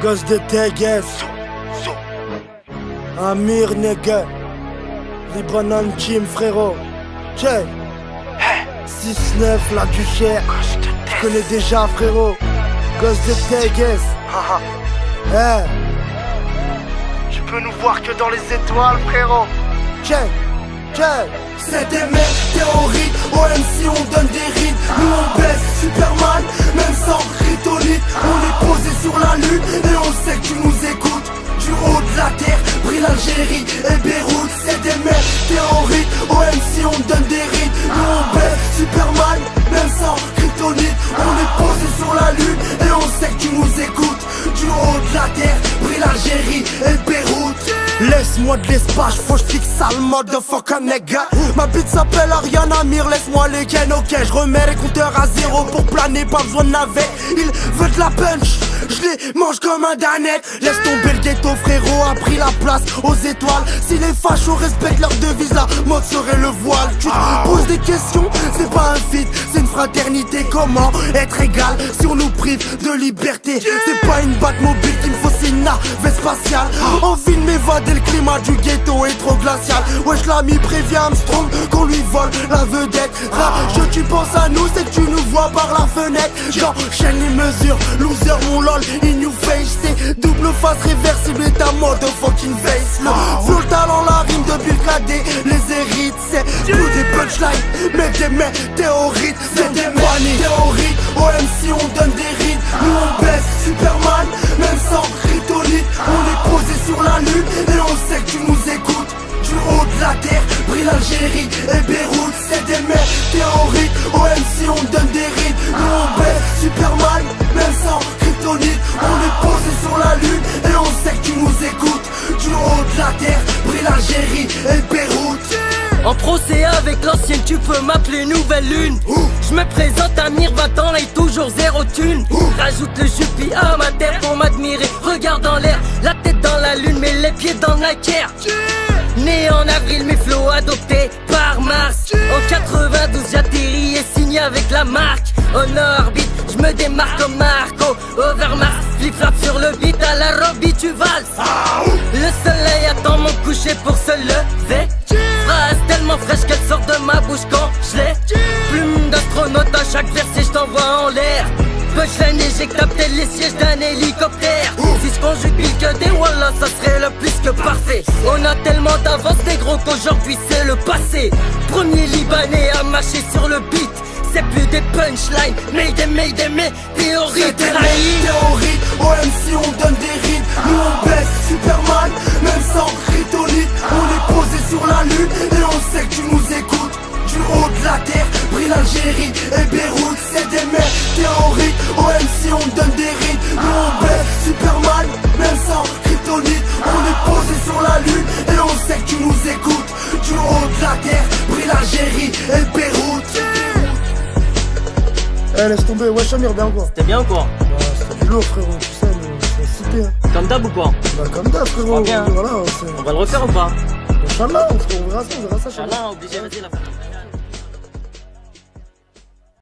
Gosse de Tegues, Amir nigga, Libanon Team frérot. Check 6-9 la Duchère, tu connais déjà frérot. Gosse de Tegues. Tu peux nous voir que dans les étoiles frérot. Check. C'est des mecs théoriques, OMC on donne des rides. Nous on baisse Superman, même sans kryptonite. On est posé sur la lune et on sait que tu nous écoutes. Du haut de la terre, brille l'Algérie et Beyrouth. C'est des mecs théoriques, OMC on donne des rides. Nous on baisse Superman, même sans kryptonite. On est posé sur la lune et on sait que tu nous écoutes. Du haut de la terre, brille l'Algérie et Beyrouth. Laisse-moi de l'espace, faut que je fixe ça le motherfucker nigga. Ma bite s'appelle Ariane Amir, laisse-moi les ken, ok. Je remets les compteurs à zéro pour planer, pas besoin de navet. Il veut de la punch, je les mange comme un danette. Laisse tomber le ghetto frérot, a pris la place aux étoiles. Si les fachos respectent leur devise, la mode serait le voile. Tu te poses des questions, c'est pas un feat, c'est une fraternité. Comment être égal si on nous prive de liberté? C'est pas une Batmobile qu'il me faut, c'est une navette spatiale. Envie de m'évader, le climat du ghetto est trop glacial. Wesh l'ami prévient Armstrong qu'on lui vole la vedette. Rageux tu penses à nous, c'est que tu nous vois par la fenêtre. J'enchaîne les mesures, loser mon lol, in your face. C'est double face réversible et ta motherfucking face. Le flow, le talent, la rime depuis le cadet, les hérites. C'est plus des punchlines, mais des météorites. C'est des mecs théoriques, OMC on donne des rides. Nous on baisse Superman, même sans kryptonite. On est posé sur la lune et on sait que tu nous écoutes. Du haut de la terre, brille l'Algérie et Beyrouth. C'est des mecs théoriques, OMC on donne des rides. Nous on baisse Superman, même sans kryptonite. On est posé sur la lune et on sait que tu nous écoutes. Du haut de la terre, brille l'Algérie et Beyrouth. En procès avec l'ancienne, tu peux m'appeler Nouvelle Lune. Je me présente Amir, 20 ans et toujours zéro thune. Rajoute le jupi à ma tête pour m'admirer. Regarde dans l'air, la tête dans la lune, mais les pieds dans la guerre. Né en avril, mes flots adoptés par Mars. En 92, j'atterris et signé avec la marque. En orbite, je me démarque comme Marco Overmars. Flip-flap sur le beat, à la Robbie tu valses. Le soleil attend mon coucher pour se lever. Phrase tellement fraîche qu'elle sort de ma bouche quand je l'ai. Plume d'astronaute à chaque verset, je t'envoie en l'air. Punchline éjectable tel les sièges d'un hélicoptère. Si je conjugue que des wallah, ça serait le plus que parfait. On a tellement d'avance négro qu'aujourd'hui c'est le passé. Premier libanais à marcher sur le beat. C'est plus des punchlines, mais des théories. C'est des mecs théoriques, OMC on donne des rides. Nous on baisse Superman, même sans kryptonite. On est posé sur la lune et on sait que tu nous écoutes. Du haut de la terre, brille l'Algérie et Beyrouth. C'est des mecs théoriques, OMC on donne des rides. Nous on baisse Superman, même sans kryptonite. On est posé sur la lune et on sait que tu nous écoutes. Du haut de la terre, brille l'Algérie et Beyrouth. Laisse tomber, wesh Amir, bien quoi. C'était bien ou quoi? C'était du lourd frérot, tu sais, c'est cité. Comme d'hab ou quoi? Comme d'hab frérot, bien. voilà. On va le refaire ou pas? Inch'Allah, on verra ça, Inch'Allah, obligé, vas-y la photo.